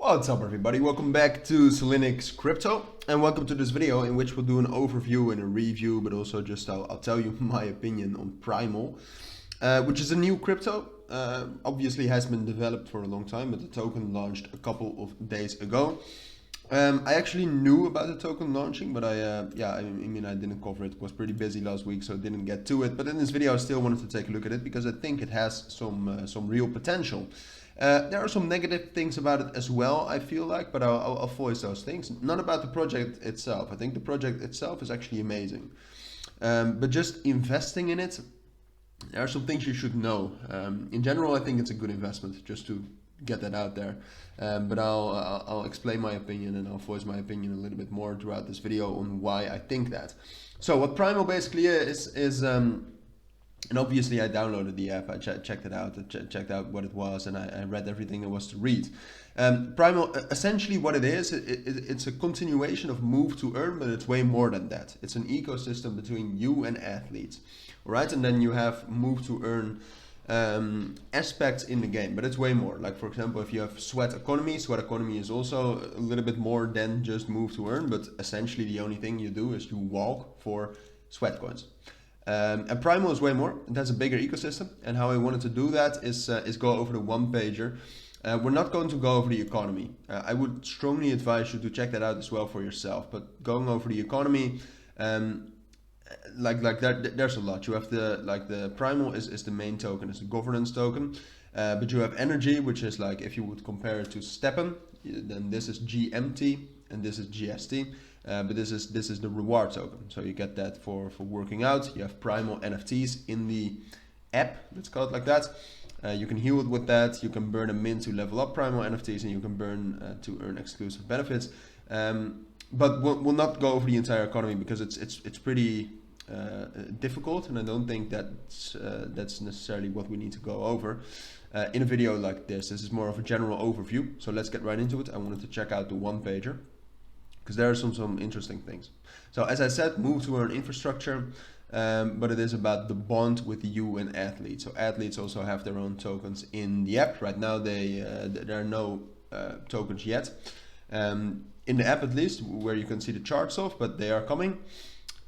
What's up everybody, welcome back to Cilinix Crypto and welcome to this video in which we'll do an overview and a review, but also just I'll tell you my opinion on Primal, which is a new crypto. Obviously has been developed for a long time, but the token launched a couple of days ago. I actually knew about the token launching, but I didn't cover it. It was pretty busy last week, so I didn't get to it. But in this video I still wanted to take a look at it because I think it has some real potential. There are some negative things about it as well, I feel like, but I'll voice those things. Not about the project itself. I think the project itself is actually amazing. But just investing in it, there are some things you should know. In general, I think it's a good investment, just to get that out there. But I'll explain my opinion and I'll voice my opinion a little bit more throughout this video on why I think that. So what Primal basically is and obviously I downloaded the app, I checked it out, checked out what it was, and I read everything there was to read. Primal, essentially what it is, it's a continuation of Move to Earn, but it's way more than that. It's an ecosystem between you and athletes, right? And then you have Move to Earn aspects in the game, but it's way more. Like for example, if you have Sweat Economy is also a little bit more than just Move to Earn, but essentially the only thing you do is you walk for sweat coins. And Primal is way more. It has a bigger ecosystem, and how I wanted to do that is go over the one pager. We're not going to go over the economy. I would strongly advise you to check that out as well for yourself. But going over the economy, like that, there's a lot. You have the Primal is the main token, it's the governance token. But you have energy, which is like, if you would compare it to Steppen, then this is GMT and this is GST. But this is the reward token, so you get that for working out. You have Primal NFTs in the app, let's call it like that. You can heal it with that. You can burn a mint to level up Primal NFTs, and you can burn to earn exclusive benefits. But we'll not go over the entire economy because it's pretty difficult, and I don't think that's necessarily what we need to go over in a video like this. This is more of a general overview, so let's get right into it. I wanted to check out the one pager, because there are some interesting things. So as I said, Move to Earn infrastructure, but it is about the bond with you and athletes. So athletes also have their own tokens in the app. Right now there are no tokens yet, in the app at least, where you can see the charts of, but they are coming.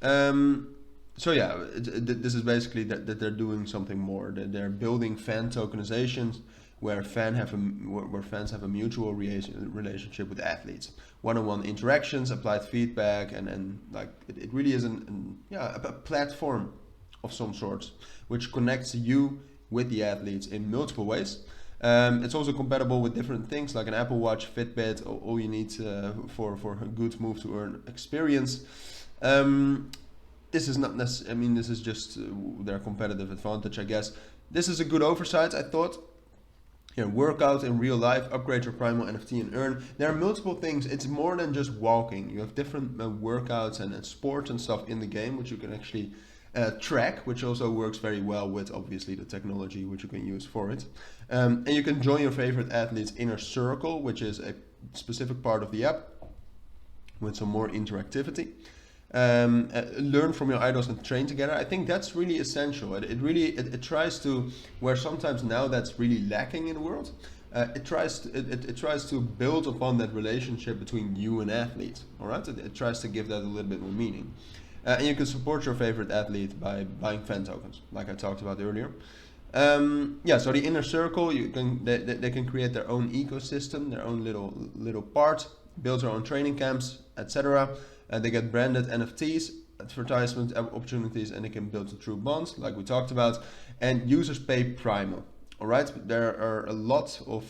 So yeah, this is basically that they're doing something more. They're building fan tokenizations where fans have a mutual relationship with athletes. One-on-one interactions, applied feedback, and like it really is a platform of some sorts which connects you with the athletes in multiple ways. It's also compatible with different things like an Apple Watch, Fitbit, all you need for a good Move to Earn experience. This is not necessarily, I mean, this is just their competitive advantage, I guess. This is a good oversight, I thought. Here, workout in real life, upgrade your Primal NFT and earn. There are multiple things. It's more than just walking. You have different workouts and sports and stuff in the game, which you can actually track, which also works very well with obviously the technology which you can use for it. And you can join your favorite athlete's inner circle, which is a specific part of the app with some more interactivity. Learn from your idols and train together. I think that's really essential. It tries to, where sometimes now that's really lacking in the world, it tries to build upon that relationship between you and athletes. All right, it tries to give that a little bit more meaning. And you can support your favorite athlete by buying fan tokens, like I talked about earlier. So the inner circle, they can create their own ecosystem, their own little part, build their own training camps, etc. They get branded NFTs, advertisement opportunities, and they can build a true bond, like we talked about. And users pay Primal. All right, there are a lot of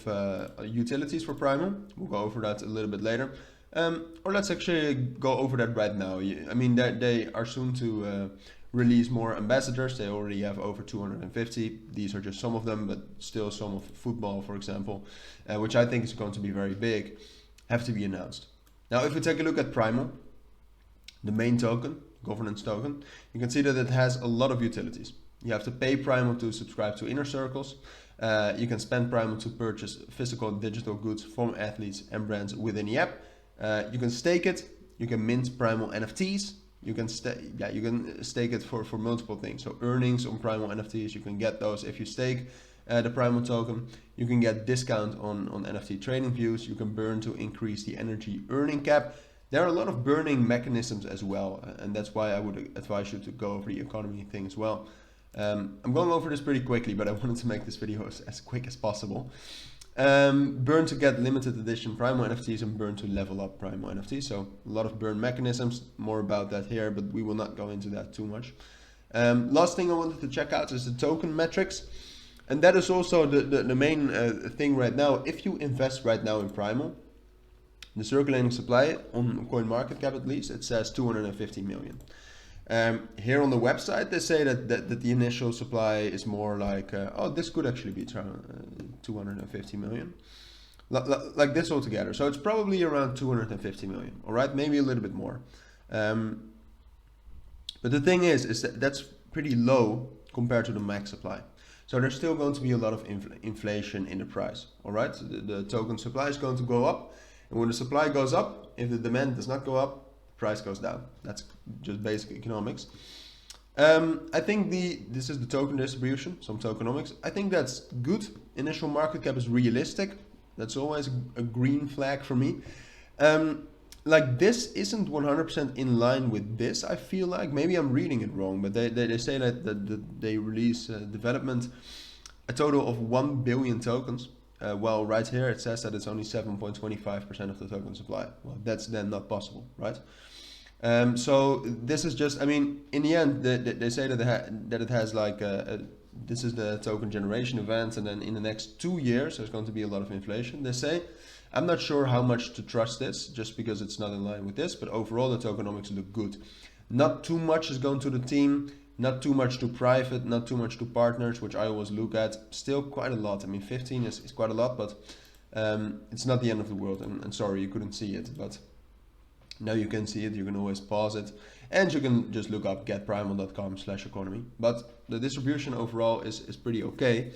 utilities for Primal. We'll go over that a little bit later. Or let's actually go over that right now. I mean, they are soon to release more ambassadors. They already have over 250. These are just some of them, but still some of football, for example, which I think is going to be very big, have to be announced. Now, if we take a look at Primal, the main token, governance token, you can see that it has a lot of utilities. You have to pay Primal to subscribe to inner circles. You can spend Primal to purchase physical and digital goods from athletes and brands within the app. You can stake it. You can mint Primal NFTs. You can stake it for multiple things. So earnings on Primal NFTs, you can get those if you stake. the Primal token. You can get discount on NFT trading views. You can burn to increase the energy earning cap. There are a lot of burning mechanisms as well, and that's why I would advise you to go over the economy thing as well. I'm going over this pretty quickly, but I wanted to make this video as quick as possible. Burn to get limited edition Primal NFTs and burn to level up Primal NFTs. So a lot of burn mechanisms, more about that here, but we will not go into that too much. Last thing I wanted to check out is the token metrics. And that is also the main thing right now. If you invest right now in Primal, the circulating supply on CoinMarketCap at least, it says 250 million. Here on the website, they say that the initial supply is more like, oh, this could actually be 250 million. Like this altogether. So it's probably around 250 million, all right? Maybe a little bit more. But the thing is that that's pretty low compared to the max supply. So there's still going to be a lot of inflation in the price, all right? So the token supply is going to go up. And when the supply goes up, if the demand does not go up, the price goes down. That's just basic economics. I think this is the token distribution, some tokenomics. I think that's good. Initial market cap is realistic. That's always a green flag for me. Like this isn't 100% in line with this, I feel like. Maybe I'm reading it wrong, but they say that they release development a total of 1 billion tokens. Well, right here it says that it's only 7.25% of the token supply. Well, that's then not possible, right? So this is just, I mean, in the end, they say that it has like, this is the token generation event, and then in the next 2 years, there's going to be a lot of inflation, they say. I'm not sure how much to trust this, just because it's not in line with this, but overall the tokenomics look good. Not too much is going to the team, not too much to private, not too much to partners, which I always look at. Still quite a lot. I mean, 15 is quite a lot, but it's not the end of the world. And sorry, you couldn't see it, but now you can see it. You can always pause it, and you can just look up getprimal.com/economy. But the distribution overall is pretty okay.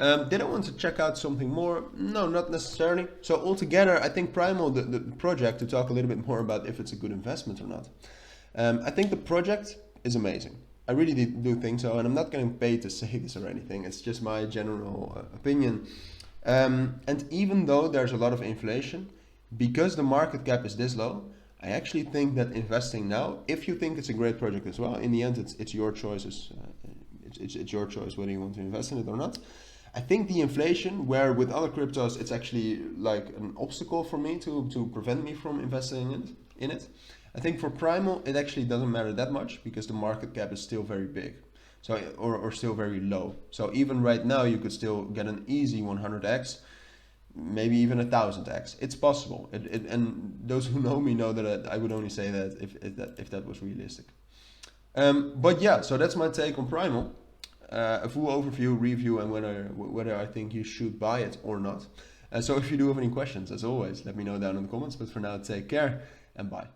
Did I want to check out something more? No, not necessarily. So altogether, I think Primal, the project, to talk a little bit more about if it's a good investment or not. I think the project is amazing. I really do think so, and I'm not getting paid to say this or anything. It's just my general opinion. And even though there's a lot of inflation, because the market cap is this low, I actually think that investing now, if you think it's a great project as well, in the end it's your choices. It's your choice whether you want to invest in it or not. I think the inflation, where with other cryptos it's actually like an obstacle for me to prevent me from investing in it. I think for Primal it actually doesn't matter that much because the market cap is still very big, so or still very low. So even right now you could still get an easy 100x, maybe even 1000x. It's possible. And those who know me know that I would only say that if that was realistic. But yeah, so that's my take on Primal. A full overview, review, and whether I think you should buy it or not. So if you do have any questions, as always, let me know down in the comments. But for now, take care and bye.